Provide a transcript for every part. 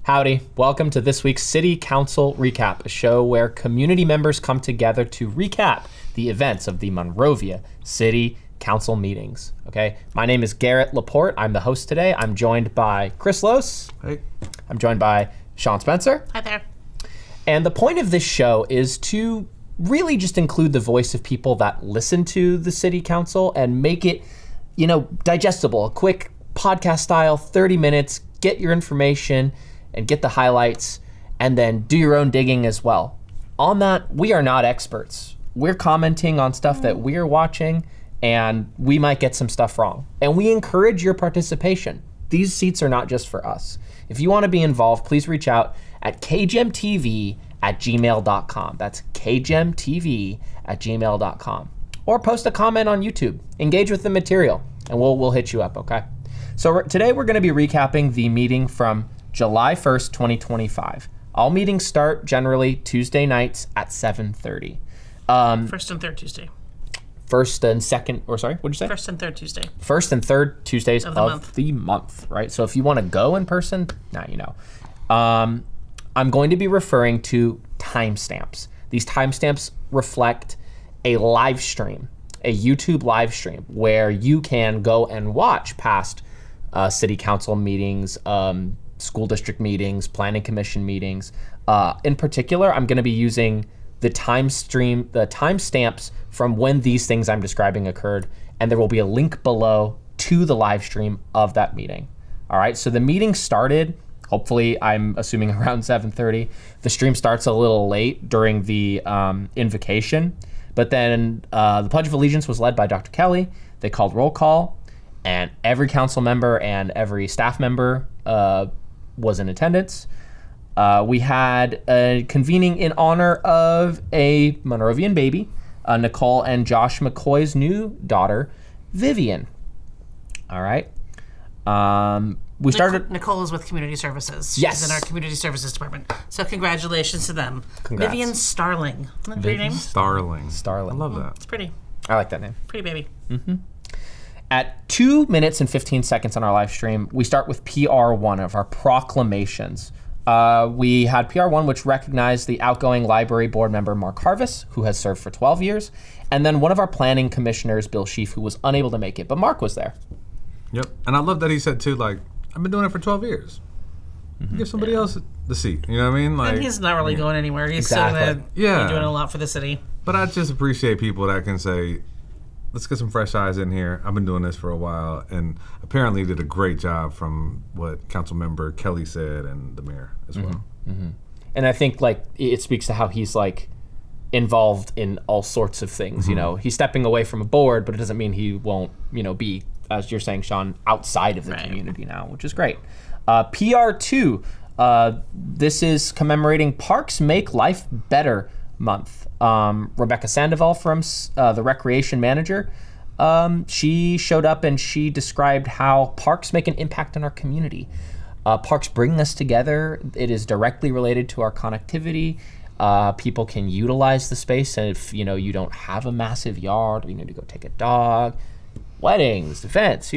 Howdy, welcome to this week's City Council Recap, a show where community members come together to recap the events of the Monrovia City Council meetings. Okay, my name is Garrett Laporte. I'm the host today. I'm joined by Chris Lose. Hey. I'm joined by Sean Spencer. Hi there. And the point of this show is to really just include the voice of people that listen to the City Council and make it, digestible, a quick podcast style, 30 minutes, get your information and get the highlights, and then do your own digging as well. On that, we are not experts. We're commenting on stuff that we're watching, and we might get some stuff wrong. And we encourage your participation. These seats are not just for us. If you want to be involved, please reach out at kgemtv@gmail.com. That's kgemtv@gmail.com. Or post a comment on YouTube. Engage with the material, and we'll hit you up, okay? So today we're going to be recapping the meeting from July 1st, 2025. All meetings start generally Tuesday nights at 7:30. First and third Tuesday. First and second, or sorry, what'd you say? First and third Tuesday. First and third Tuesdays Of of the month, right? So if you want to go in person, now you know. I'm going to be referring to timestamps. These timestamps reflect a live stream, a YouTube live stream, where you can go and watch past city council meetings, school district meetings, planning commission meetings. In particular, I'm going to be using the timestamps from when these things I'm describing occurred, and there will be a link below to the live stream of that meeting. All right, so the meeting started, hopefully, I'm assuming around 7:30. The stream starts a little late during the invocation, but then the Pledge of Allegiance was led by Dr. Kelly. They called roll call, and every council member and every staff member was in attendance. We had a convening in honor of a Monrovian baby, Nicole and Josh McCoy's new daughter, Vivian. All right. We started. Nicole is with Community Services. Yes. She's in our Community Services department. So congratulations to them. Congrats. Vivian Starling. Isn't that a pretty name? Starling. Starling. I love that. It's pretty. I like that name. Pretty baby. At 2 minutes and 15 seconds on our live stream, we start with PR1 of our proclamations. We had PR1, which recognized the outgoing library board member, Mark Harvis, who has served for 12 years, and then one of our planning commissioners, Bill Sheaf, who was unable to make it, but Mark was there. Yep. And I love that he said, too, like, I've been doing it for 12 years. Give somebody else the seat. You know what I mean? Like, And he's not really going anywhere. He's Exactly. still going to Yeah. be doing a lot for the city. But I just appreciate people that can say, let's get some fresh eyes in here. I've been doing this for a while, and apparently did a great job from what Councilmember Kelly said and the mayor as well. And I think it speaks to how he's involved in all sorts of things. He's stepping away from a board, but it doesn't mean he won't, be, as you're saying, Sean, outside of the Right. community now, which is great. PR2, this is commemorating Parks Make Life Better Month. Rebecca Sandoval from the recreation manager, she showed up and she described how parks make an impact on our community. Parks bring us together. It is directly related to our connectivity. People can utilize the space, and if you don't have a massive yard, or you need to go take a dog, weddings, events,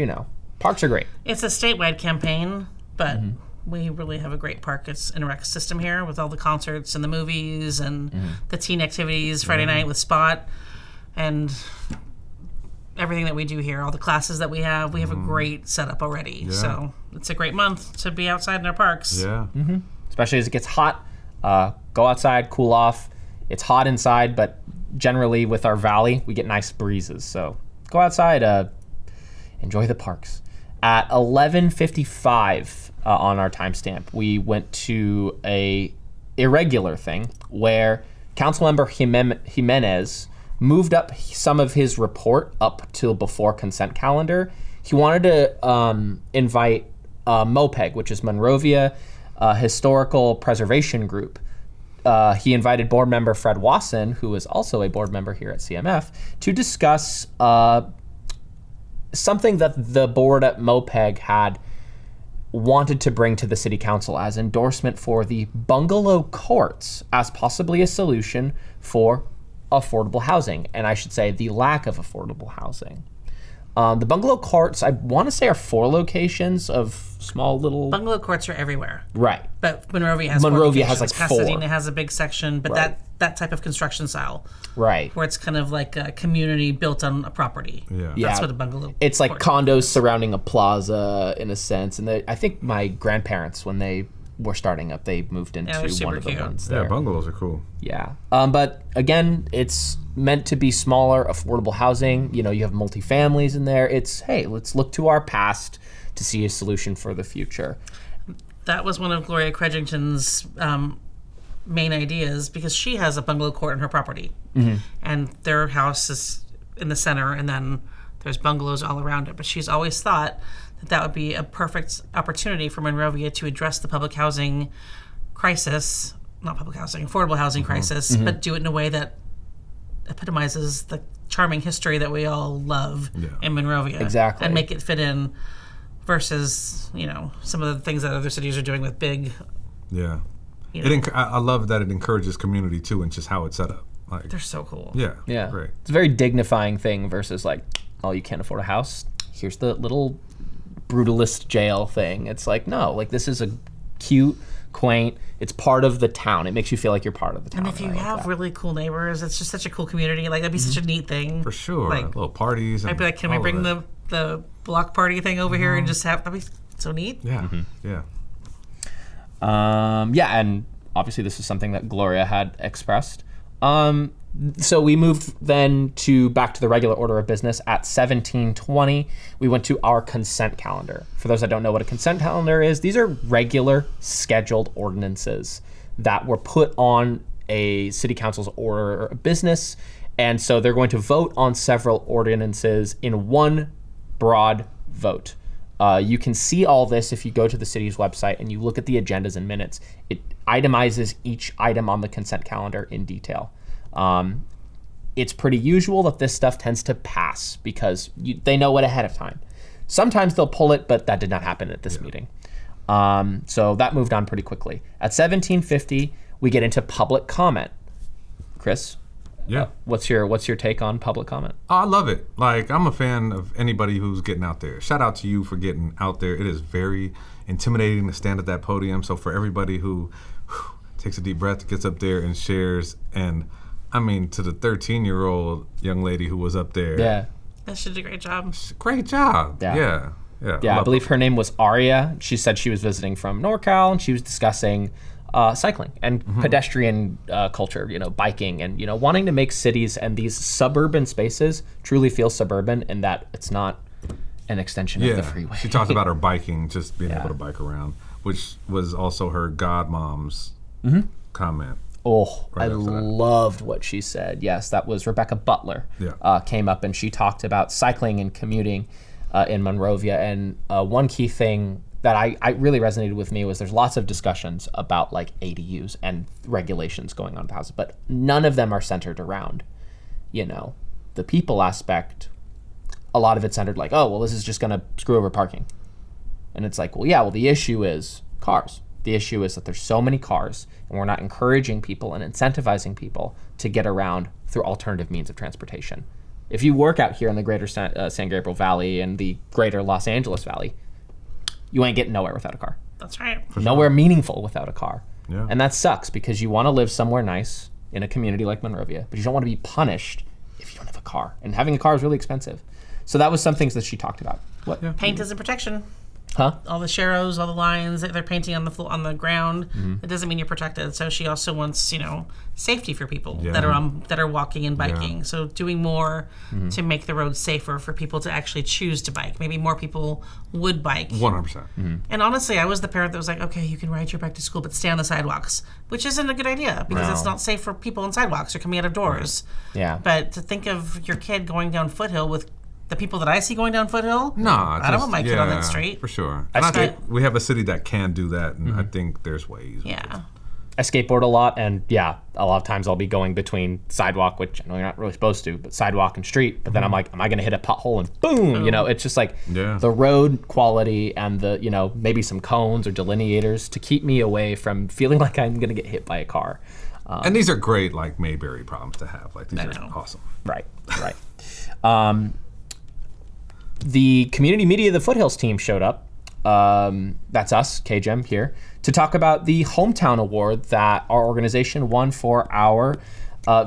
parks are great. It's a statewide campaign, but we really have a great park and rec system here with all the concerts and the movies and the teen activities Friday night with Spot and everything that we do here, all the classes that we have. We have a great setup already. Yeah. So it's a great month to be outside in our parks. Yeah. Especially as it gets hot. Go outside, cool off. It's hot inside, but generally with our valley, we get nice breezes. So go outside, enjoy the parks. At 11:55 on our timestamp, we went to a irregular thing where Councilmember Jimenez moved up some of his report up till before consent calendar. He wanted to invite MOPEG, which is Monrovia Historical Preservation Group. He invited board member Fred Wasson, who is also a board member here at CMF, to discuss something that the board at MOPEG had wanted to bring to the city council as endorsement for the bungalow courts as possibly a solution for affordable housing, and I should say the lack of affordable housing. The bungalow courts, I want to say, are 4 locations of small little. Bungalow courts are everywhere. Right. But Monrovia has Monrovia 4 has, locations. like, 4. Pasadena has a big section, but Right. that type of construction style, Right. where it's kind of like a community built on a property. Yeah. Yeah. That's what a bungalow. It's like court condos surrounding a plaza in a sense. And I think my grandparents, when they were starting up, they moved into they're one super of the cute. ones Yeah, there. bungalows are cool. Yeah. But again, it's meant to be smaller, affordable housing. You know, you have multifamilies in there. It's, hey, let's look to our past to see a solution for the future. That was one of Gloria Credgington's main ideas, because she has a bungalow court on her property. And their house is in the center, and then there's bungalows all around it. But she's always thought that would be a perfect opportunity for Monrovia to address the public housing crisis, not public housing, affordable housing crisis, but do it in a way that epitomizes the charming history that we all love in Monrovia. Exactly. And make it fit in versus, some of the things that other cities are doing with big, Yeah. you know, I love that it encourages community too, and just how it's set up. Like, they're so cool. yeah. Yeah. Great. It's a very dignifying thing versus like, oh, you can't afford a house? Here's the little brutalist jail thing. It's like, no, like this is a cute, quaint, it's part of the town. It makes you feel like you're part of the town. And if you I like have that. really cool neighbors, it's just such a cool community. Like, that'd be such a neat thing. For sure. Like, Little parties. And I'd be like, can we all of bring that. the block party thing over here and just have, that'd be so neat. Yeah. Yeah. Yeah, and obviously this is something that Gloria had expressed. So we moved then back to the regular order of business at 1720. We went to our consent calendar. For those that don't know what a consent calendar is, these are regular scheduled ordinances that were put on a city council's order of business. And so they're going to vote on several ordinances in one broad vote. You can see all this if you go to the city's website and you look at the agendas and minutes. It itemizes each item on the consent calendar in detail. It's pretty usual that this stuff tends to pass because they know it ahead of time. Sometimes they'll pull it, but that did not happen at this meeting. So that moved on pretty quickly. At 1750, we get into public comment. Chris, Yeah. what's your take on public comment? Oh, I love it. Like, I'm a fan of anybody who's getting out there. Shout out to you for getting out there. It is very intimidating to stand at that podium. So for everybody who takes a deep breath, gets up there and shares, and I mean, to the 13-year-old young lady who was up there. Yeah. She did a great job. Great job. Yeah. Yeah. Yeah. Yeah, I Love believe her name was Aria. She said she was visiting from NorCal, and she was discussing cycling and pedestrian culture, biking, and, wanting to make cities and these suburban spaces truly feel suburban, and that it's not an extension of the freeway. She talked about her biking, just being Yeah. able to bike around, which was also her godmom's comment. Oh, Right I after that. loved what she said. Yes, that was Rebecca Butler. Yeah. Came up and she talked about cycling and commuting in Monrovia. And one key thing that I really resonated with me was there's lots of discussions about like ADUs and regulations going on in the houses, but none of them are centered around, the people aspect. A lot of it's centered like, oh, well, this is just going to screw over parking. And it's like, well, yeah, the issue is cars. The issue is that there's so many cars, and we're not encouraging people and incentivizing people to get around through alternative means of transportation. If you work out here in the greater San Gabriel Valley and the greater Los Angeles Valley, you ain't getting nowhere without a car. That's right. Nowhere meaningful without a car. Yeah. And that sucks because you want to live somewhere nice in a community like Monrovia, but you don't want to be punished if you don't have a car. And having a car is really expensive. So that was some things that she talked about. What? Yeah. Paint isn't protection. Huh? All the sharrows, all the lines that they're painting on the floor, on the ground, it doesn't mean you're protected. So she also wants, safety for people Yeah. that are walking and biking. Yeah. So doing more to make the roads safer for people to actually choose to bike. Maybe more people would bike. 100%. And honestly, I was the parent that was like, okay, you can ride your bike to school, but stay on the sidewalks, which isn't a good idea because No. it's not safe for people on sidewalks or coming out of doors. Yeah. But to think of your kid going down Foothill with the people that I see going down Foothill, Nah, I don't want my kid on that street. For sure. And I skate- think we have a city that can do that, and I think there's ways. Yeah. I skateboard a lot, and yeah, a lot of times I'll be going between sidewalk, which I know you're not really supposed to, but sidewalk and street. But then I'm like, am I going to hit a pothole and boom? It's just like Yeah. the road quality and the, maybe some cones or delineators to keep me away from feeling like I'm going to get hit by a car. And these are great, like, Mayberry problems to have. Like, these I are know. awesome. Right, right. the community media, the Foothills team showed up. That's us, KGEM here, to talk about the Hometown Award that our organization won for our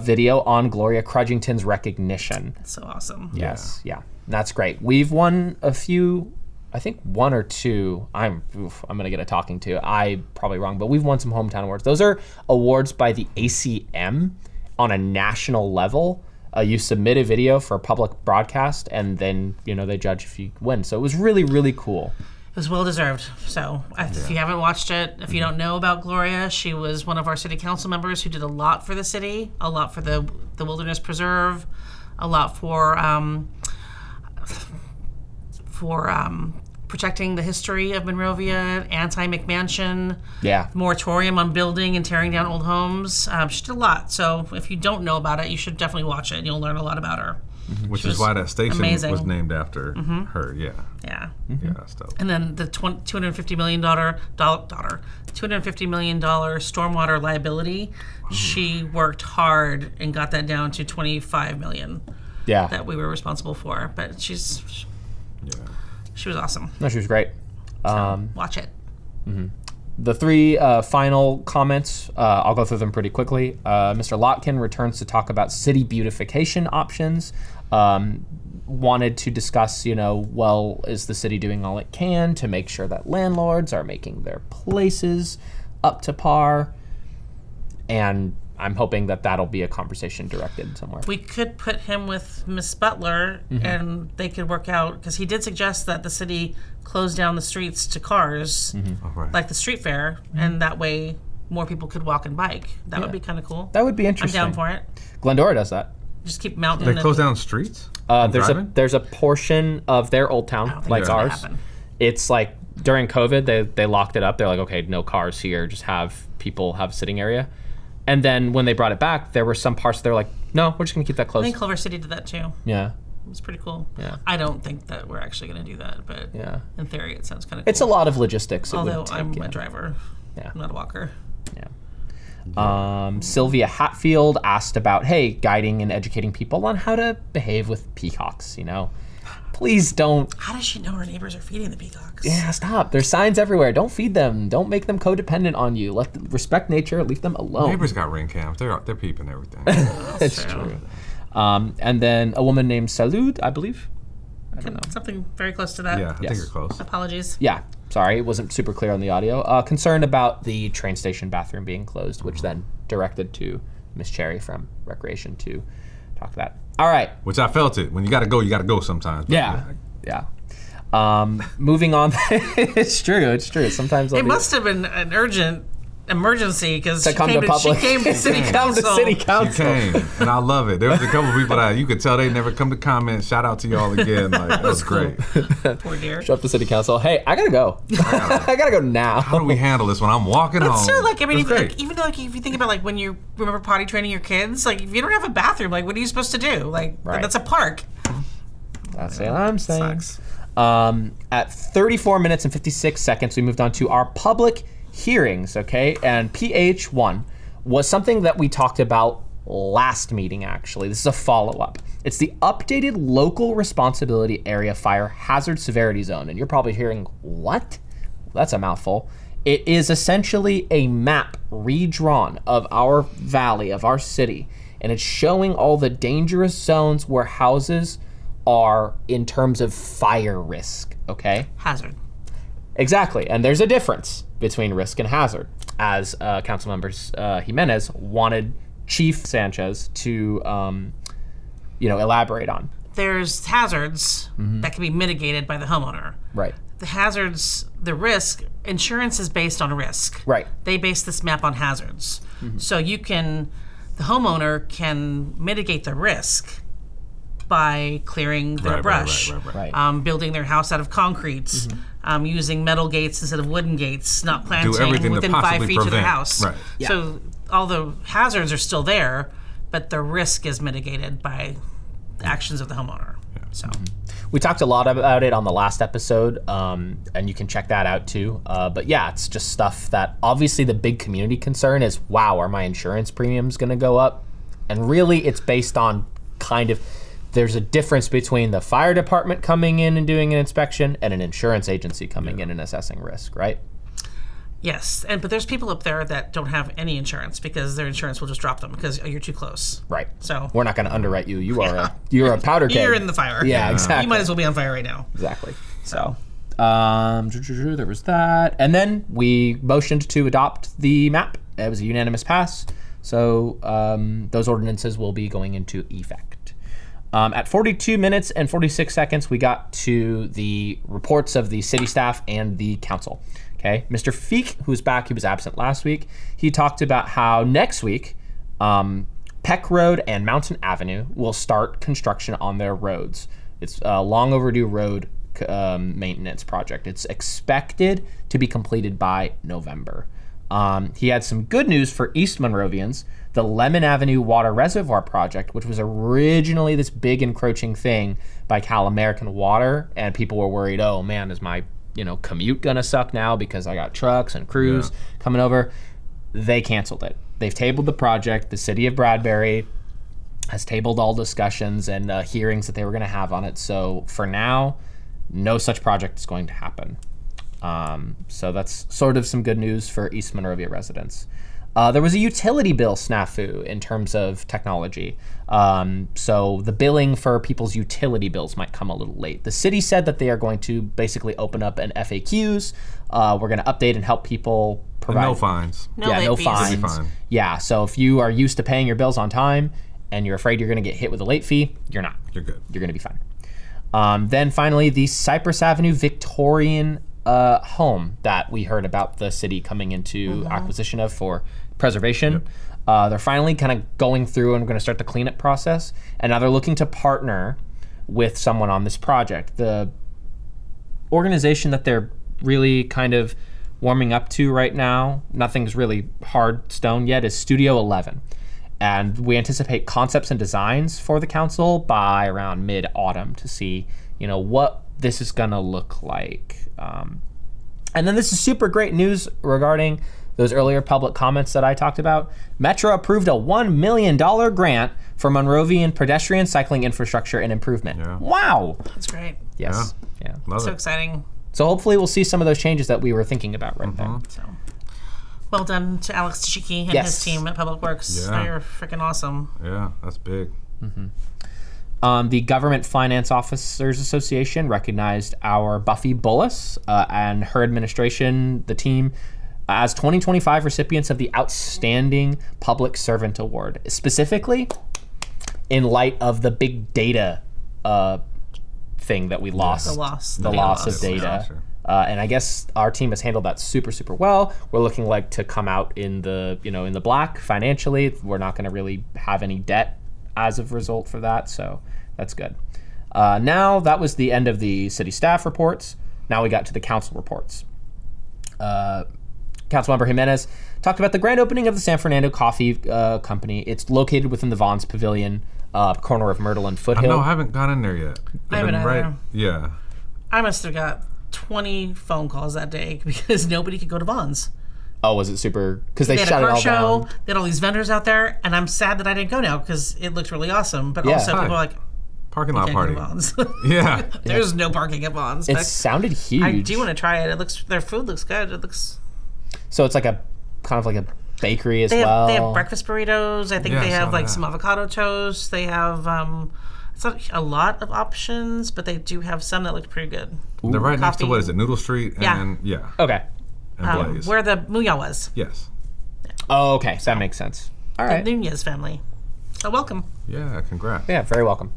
video on Gloria Crudgington's recognition. That's so awesome. Yes, yeah, that's great. We've won a few, I think 1 or 2. I'm gonna get a talking to. I probably wrong, but we've won some Hometown Awards. Those are awards by the ACM on a national level. You submit a video for a public broadcast, and then they judge if you win. So it was really, really cool. It was well deserved. So if you haven't watched it, if you don't know about Gloria, she was one of our city council members who did a lot for the city, a lot for the Wilderness Preserve, a lot for protecting the history of Monrovia, anti-McMansion, moratorium on building and tearing down old homes. She did a lot. So if you don't know about it, you should definitely watch it, and you'll learn a lot about her. Which is why that station was named after her. Yeah. Yeah. Yeah, that's dope. And then the $250 million stormwater liability, she worked hard and got that down to $25 million. Yeah. That we were responsible for. But she was awesome. No, she was great. So watch it. The 3 final comments, I'll go through them pretty quickly. Mr. Lotkin returns to talk about city beautification options. Wanted to discuss, is the city doing all it can to make sure that landlords are making their places up to par? And I'm hoping that that'll be a conversation directed somewhere. We could put him with Miss Butler, and they could work out, because he did suggest that the city close down the streets to cars, like the street fair, and that way more people could walk and bike. That would be kind of cool. That would be interesting. I'm down for it. Glendora does that. Just keep mounting. They close down streets? There's a portion of their old town, like ours. It's like during COVID, they locked it up. They're like, okay, no cars here. Just have people have a sitting area. And then when they brought it back, there were some parts they're like, no, we're just gonna keep that I closed. think Culver City did that too. Yeah. It was pretty cool. Yeah. I don't think that we're actually gonna do that, but in theory, it sounds kind of cool. It's a lot of logistics. Although I'm a driver. Yeah. I'm not a walker. Yeah. Sylvia Hatfield asked about, guiding and educating people on how to behave with peacocks, Please don't. How does she know her neighbors are feeding the peacocks? Yeah, stop. There's signs everywhere. Don't feed them. Don't make them codependent on you. Respect nature. Leave them alone. Neighbors got ring cams. They're peeping everything. It's true. And then a woman named Salud, I believe. I don't know. Something very close to that. Yeah, I think you're close. Apologies. Yeah, sorry. It wasn't super clear on the audio. Concerned about the train station bathroom being closed, which then directed to Miss Cherry from Recreation to talk to that. All right. Which I felt it. When you got to go sometimes. Yeah. Moving on. It's true. Sometimes it must have been an urgent emergency because she came to city council. She came, and I love it. There was a couple people that you could tell they never come to comment. Shout out to y'all again. That was great. Poor dear. Show up to city council. Hey, I gotta go. I gotta go now. How do we handle this when I'm walking home? But still, even though if you think about when you remember potty training your kids, if you don't have a bathroom, what are you supposed to do? That's a park. That's what I'm saying. Sucks. At 34 minutes and 56 seconds, we moved on to our public hearings, okay? And PH1 was something that we talked about last meeting, actually. This is a follow-up. It's the updated local responsibility area fire hazard severity zone. And you're probably hearing, what? That's a mouthful. It is essentially a map redrawn of our valley, of our city. And it's showing all the dangerous zones where houses are in terms of fire risk, okay? Hazard. Exactly, and there's a difference between risk and hazard, as Councilmember Jimenez wanted Chief Sanchez to, elaborate on. There's hazards that can be mitigated by the homeowner. Right. The hazards, the risk, insurance is based on risk. Right. They base this map on hazards. So the homeowner can mitigate the risk by clearing their brush, Right. Building their house out of concrete, using metal gates instead of wooden gates, not planting within 5 feet of their house. Right. Yeah. So all the hazards are still there, but the risk is mitigated by the actions of the homeowner. Yeah. So We talked a lot about it on the last episode, and you can check that out too. But yeah, it's just stuff that obviously the big community concern is, wow, are my insurance premiums going to go up? And really it's based on kind of there's a difference between the fire department coming in and doing an inspection and an insurance agency coming in and assessing risk, right? Yes, but there's people up there that don't have any insurance because their insurance will just drop them because you're too close. Right. So We're not going to underwrite you. You're a powder keg. you're in the fire. Yeah, exactly. You might as well be on fire right now. Exactly. So, there was that. And then we motioned to adopt the map. It was a unanimous pass. So those ordinances will be going into effect. At 42 minutes and 46 seconds, we got to the reports of the city staff and the council. Okay, Mr. Feek, who's back, he was absent last week. He talked about how next week, Peck Road and Mountain Avenue will start construction on their roads. It's a long overdue road maintenance project. It's expected to be completed by November. He had some good news for East Monrovians. The Lemon Avenue Water Reservoir Project, which was originally this big encroaching thing by Cal American Water, and people were worried, oh man, is my commute gonna suck now because I got trucks and crews coming over. They canceled it. They've tabled the project. The city of Bradbury has tabled all discussions and hearings that they were gonna have on it. So for now, no such project is going to happen. So that's sort of some good news for East Monrovia residents. There was a utility bill snafu in terms of technology. So the billing for people's utility bills might come a little late. The city said that they are going to basically open up an FAQs. We're going to update and help people provide. And no fines. No no late fees. fines. It'll be fine. Yeah, so if you are used to paying your bills on time and you're afraid you're going to get hit with a late fee, you're not. You're good. You're going to be fine. Then finally, the Cypress Avenue Victorian home that we heard about the city coming into acquisition of for preservation. They're finally kind of going through and going to start the cleanup process. And now they're looking to partner with someone on this project. The organization that they're really kind of warming up to right now, nothing's really hard stone yet, is Studio 11. And we anticipate concepts and designs for the council by around mid-autumn to see, what this is going to look like. And then this is super great news regarding those earlier public comments that I talked about. Metro approved a $1 million grant for Monrovian pedestrian cycling infrastructure and improvement. Yeah. Wow. That's great. Yes. Yeah. Love So it. exciting. So hopefully we'll see some of those changes that we were thinking about right there. So well done to Alex Tashiki and Yes. his team at Public Works. Yeah. They're freaking awesome. Yeah, that's big. The Government Finance Officers Association recognized our Buffy Bullis and her administration, the team, as 2025 recipients of the Outstanding Public Servant Award, specifically in light of the big data thing that we lost. The loss. The loss of loss. data. Sure. And I guess our team has handled that super, super well. We're looking like to come out in the, in the black financially. We're not going to really have any debt as a result for that, so that's good. Now, that was the end of the city staff reports. Now we got to the council reports. Councilmember Jimenez talked about the grand opening of the San Fernando Coffee Company. It's located within the Vons Pavilion, corner of Myrtle and Foothill. No, I haven't gone in there yet. I haven't Been either. Yeah. I must have got 20 phone calls that day because nobody could go to Vons. Oh, was it super? Because they They had shut a it car all show. down. They had all these vendors out there, and I'm sad that I didn't go now because it looked really awesome. But Yeah. also, Hi. people are like, Parking lot can't go party. to Vons. Yeah. There's no parking at Vons. It But sounded huge. I do want to try it. It looks, their food looks good. It looks. So it's like a kind of like a bakery as They well. have breakfast burritos. I think Yeah, they I have saw like that. some avocado toast. They have it's not a lot of options, but they do have some that look pretty good. They're right next to, Coffee. what is it, Noodle Street? Yeah. And yeah. Okay. And Blaze. Where the Muya was, Yes. Oh, okay. That makes sense. All the right. Nunez family. So welcome. Yeah, congrats. Yeah, very welcome.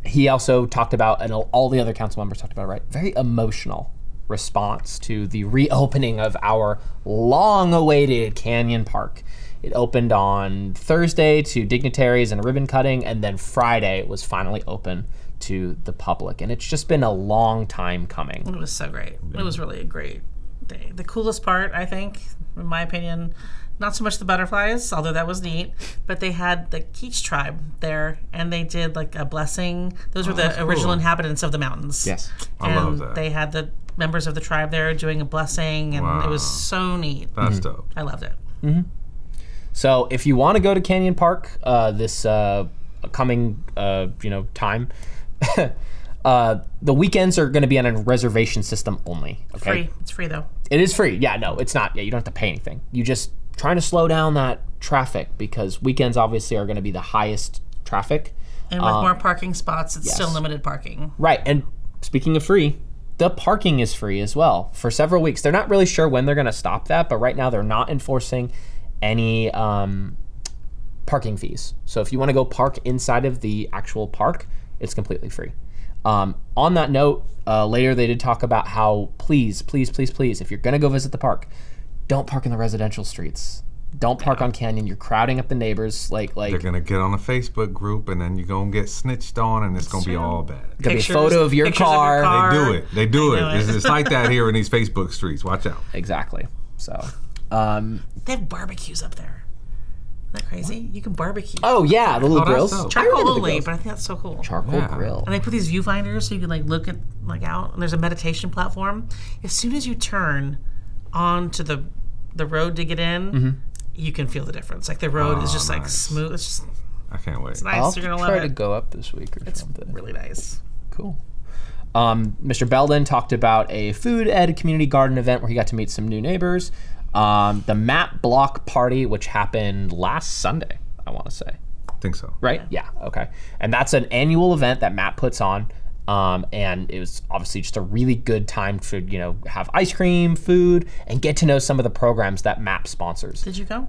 He also talked about, and all the other council members talked about, right? Very emotional response to the reopening of our long-awaited Canyon Park. It opened on Thursday to dignitaries and ribbon cutting, and then Friday it was finally open to the public. And it's just been a long time coming. It was so great. It was really a great day. The coolest part, I think, in my opinion, not so much the butterflies, although that was neat, but they had the Keech tribe there, and they did like a blessing. Those were the that's original cool. inhabitants of the mountains. Yes. I And love that. they had the members of the tribe there doing a blessing, and it was Wow. so neat. That's dope. I loved it. So if you want to go to Canyon Park this coming time. The weekends are going to be on a reservation system only. Okay, Free. It's free though. it is free. Yeah, no, it's not. Yeah, you don't have to pay anything. You just trying to slow down that traffic because weekends obviously are going to be the highest traffic. And with more parking spots, it's yes. still limited parking. Right, and speaking of free, the parking is free as well for several weeks. They're not really sure when they're going to stop that, but right now they're not enforcing any parking fees. So if you want to go park inside of the actual park, it's completely free. On that note, later they did talk about how please, if you're going to go visit the park, don't park in the residential streets. Don't park on Canyon. You're crowding up the neighbors. Like They're gonna get on a Facebook group, and then you're gonna get snitched on, and it's gonna be all bad. gonna be a photo of your pictures of your car. car. They do it. know it. It's like that here in these Facebook streets. Watch out. Exactly. So, They have barbecues up there. Isn't that crazy? You can barbecue. oh yeah, the little that's grills. dope. I remember Charcoal the only, grills. but I think that's so cool. Charcoal Yeah. grill. And they put these viewfinders so you can look at out, and there's a meditation platform. As soon as you turn onto the road to get in, you can feel the difference. Like the road is just like nice. smooth. It's just I can't wait. nice. I'll You're gonna try love to it. go up this week or It's something. really nice. Cool. Mr. Belden talked about a food ed community garden event where he got to meet some new neighbors. The Map Block Party, which happened last Sunday, I want to say. I think so. Right? Yeah. Okay. And that's an annual event that Matt puts on. And it was obviously just a really good time to, have ice cream, food, and get to know some of the programs that Map sponsors. Did you go?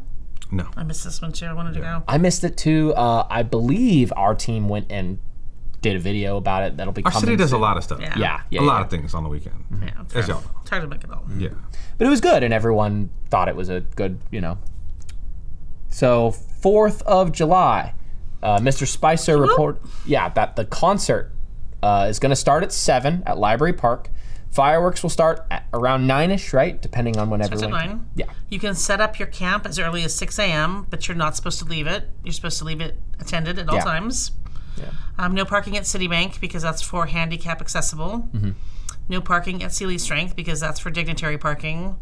No. I missed this one too. I wanted to go. I missed it too. I believe our team went and did a video about it. That'll be Our coming city does a soon. lot of stuff. Yeah. Yeah. A lot of things on the weekend. Yeah, it's As hard, y'all know. it's hard to make it all. Yeah. But it was good, and everyone thought it was a good, So 4th of July, Mr. Spicer report, that the concert is going to start at 7 at Library Park. Fireworks will start at around 9ish, right? Depending on when Starts at everyone. 9. Yeah. You can set up your camp as early as 6 a.m., but you're not supposed to leave it. You're supposed to leave it attended at all Yeah. times. Yeah. No parking at Citibank because that's for handicap accessible. No parking at Sealy Strength because that's for dignitary parking.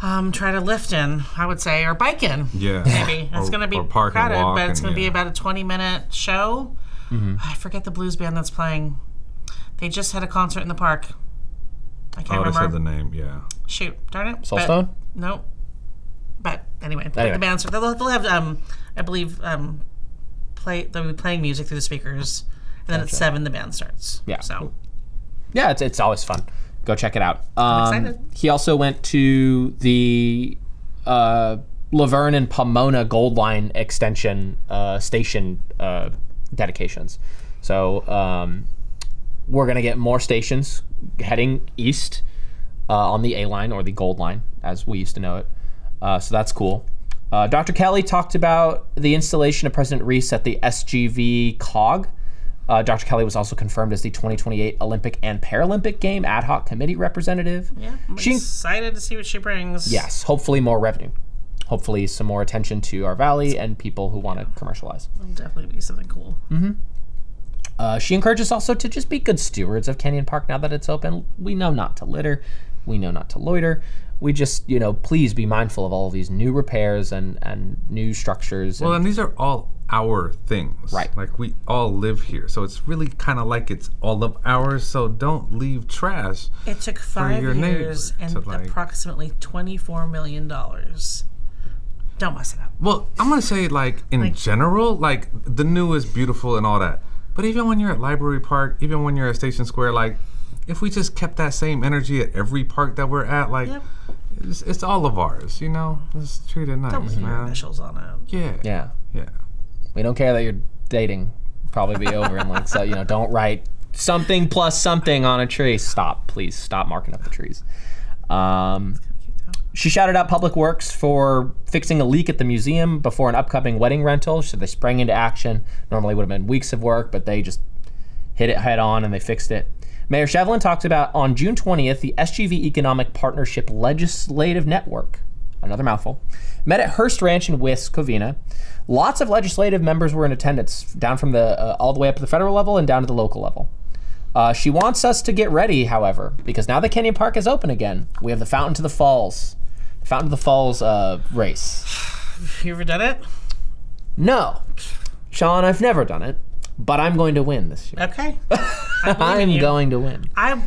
Try to lift in, I would say, or bike in. Yeah. Maybe. It's going to be or park and crowded, walk but it's and, going to be yeah. about a 20-minute show. I forget the blues band that's playing. They just had a concert in the park. I can't Oh, they remember. said the name. Yeah. Shoot, darn it. Soulstone? No. But anyway, Anyway. the bands they'll have I believe they'll be playing music through the speakers, and then at 7 the band starts. Yeah. So Yeah, it's always fun. Go check it out. excited. He also went to the Laverne and Pomona Gold Line extension station dedications. So we're going to get more stations heading east on the A line or the Gold Line, as we used to know it. So that's cool. Dr. Kelly talked about the installation of President Reese at the SGV COG. Dr. Kelly was also confirmed as the 2028 Olympic and Paralympic Game ad hoc committee representative. yeah, I'm She- excited to see what she brings. Yes, hopefully more revenue. Hopefully some more attention to our valley and people who want to commercialize. It'll definitely be something cool. She encourages also to just be good stewards of Kenyon Park now that it's open. We know not to litter. We know not to loiter. We just, please be mindful of all of these new repairs and new structures. Well, and these are all our things. Right. Like we all live here. So it's really kind of like it's all of ours. So don't leave trash. It took 5 your years neighbors and to, like- approximately $24 million. Don't mess it up. Well, I'm going to say like in general, like the new is beautiful and all that. But even when you're at Library Park, even when you're at Station Square, like if we just kept that same energy at every park that we're at, like Yep. it's all of ours, Let's treat it nice, Don't leave your man. initials on it. Yeah. yeah, Yeah. we don't care that you're dating. Probably be over and don't write something plus something on a tree. Stop, please stop marking up the trees. She shouted out Public Works for fixing a leak at the museum before an upcoming wedding rental. So they sprang into action. Normally would have been weeks of work, but they just hit it head on and they fixed it. Mayor Shevlin talked about on June 20th, the SGV Economic Partnership Legislative Network, another mouthful, met at Hearst Ranch in West Covina. Lots of legislative members were in attendance, down from the all the way up to the federal level and down to the local level. She wants us to get ready, however, because now that Kenyon Park is open again, we have the Fountain to the Falls. Fountain to the Falls race. You ever done it? No. Sean, I've never done it, but I'm going to win this year. Okay. I believe in I'm you. going to win. I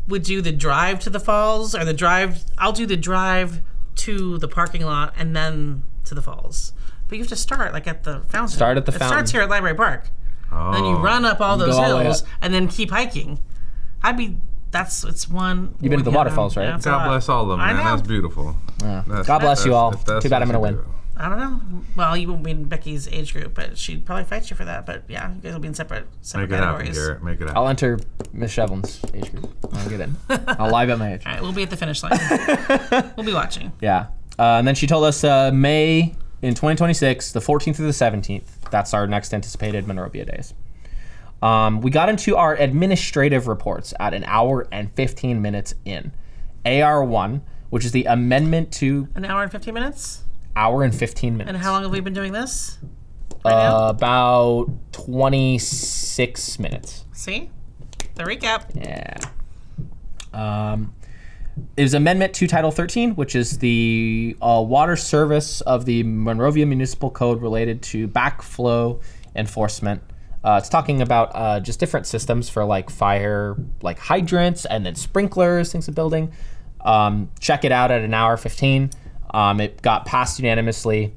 would do the drive to the falls or the drive. I'll do the drive to the parking lot and then to the falls. But you have to start like at the fountain. Start at the It fountain. starts here at Library Park. Oh. Then you run up all those go all the way hills up. and then keep hiking. It's one. You've been to the waterfalls, right? Yeah, it's a God lot. bless all of them, I man. know. That's beautiful. God bless you all. Too bad I'm going to win. I don't know. Well, you won't be in Becky's age group, but she'd probably fight you for that. But yeah, you guys will be in separate Make it happen, categories. Garrett. Make it happen. I'll enter Miss Shevlin's age group. I'll get in. I'll lie about my age. All right, we'll be at the finish line. We'll be watching. Yeah. And then she told us May in 2026, the 14th through the 17th. That's our next anticipated Monrovia days. We got into our administrative reports at an hour and 15 minutes in. AR1, which is the amendment to An hour and 15 minutes. hour and 15 minutes. And how long have we been doing this? Right now? About 26 minutes. See? The recap. Yeah. It was amendment to Title 13, which is the water service of the Monrovia Municipal Code related to backflow enforcement. It's talking about just different systems for like fire, like hydrants, and then sprinklers, things of building. Check it out at an hour 15. It got passed unanimously.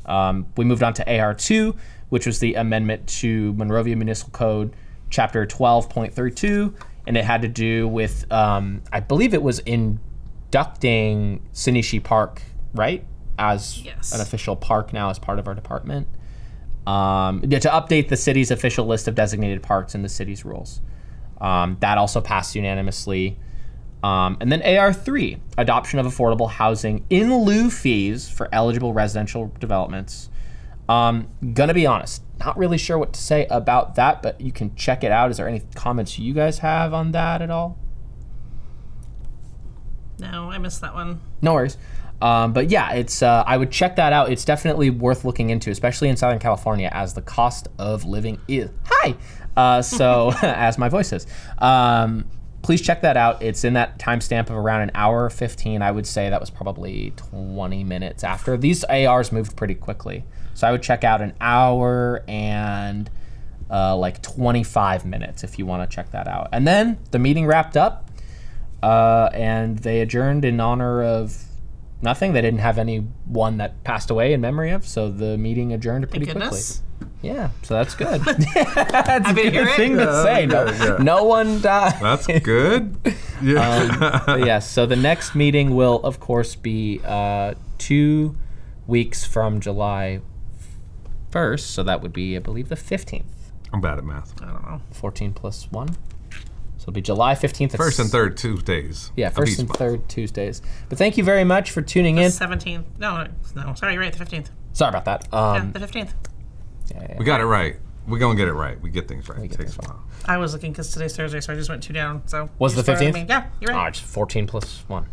We moved on to AR2, which was the amendment to Monrovia Municipal Code, Chapter 12.32, and it had to do with, I believe it was inducting Sinishi Park, right? As Yes. an official park now as part of our department. To update the city's official list of designated parks and the city's rules. That also passed unanimously. And then AR3, adoption of affordable housing in lieu fees for eligible residential developments. Gonna be honest, not really sure what to say about that, but you can check it out. Is there any comments you guys have on that at all? No, I missed that one. No worries. But yeah, it's I would check that out. It's definitely worth looking into, especially in Southern California, as the cost of living is high. So as my voice is. Please check that out. It's in that timestamp of around an hour 15. I would say that was probably 20 minutes after. These ARs moved pretty quickly. So I would check out an hour and like 25 minutes if you want to check that out. And then the meeting wrapped up and they adjourned in honor of nothing. They didn't have anyone that passed away in memory of, so the meeting adjourned pretty Thank quickly. goodness. Yeah, so that's good. That's a to hear good it. thing to say. yeah. No one died. That's good. Yeah. But yes, so the next meeting will, of course, be 2 weeks from July 1st, so that would be, I believe, the 15th. I'm bad at math. I don't know. 14 plus 1. So it'll be July 15th. First and third Tuesdays. Yeah, of first each and month. third Tuesdays. But thank you very much for tuning in. 17th. No, sorry, you're right. The 15th. Sorry about that. Yeah, the 15th. Yeah. We got it right. We're gonna get it right. We get things right. We It get takes a things while. I was looking because today's Thursday, so I just went 2 down. So Was you the just throw it at 15th? me. Yeah, you're Oh, right. it's 14 plus 1.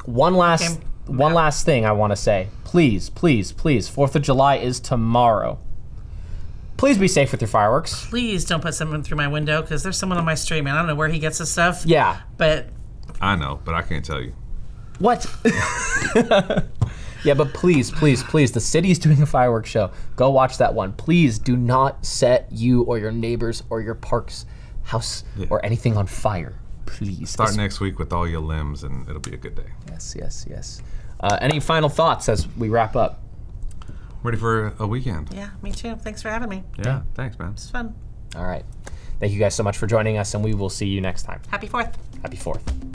One last thing I want to say. Please, 4th of July is tomorrow. Please be safe with your fireworks. Please don't put someone through my window because there's someone on my street, man. I don't know where he gets this stuff. Yeah. But I know, but I can't tell you. What? Yeah, but please, the city's doing a fireworks show. Go watch that one. Please do not set you or your neighbors or your park's house or anything on fire. Please. Start next week with all your limbs, and it'll be a good day. Yes. Any final thoughts as we wrap up? Ready for a weekend? yeah, me too. Thanks for having me. Yeah. Thanks, man. It's fun. All right. Thank you guys so much for joining us, and we will see you next time. Happy 4th. Happy 4th.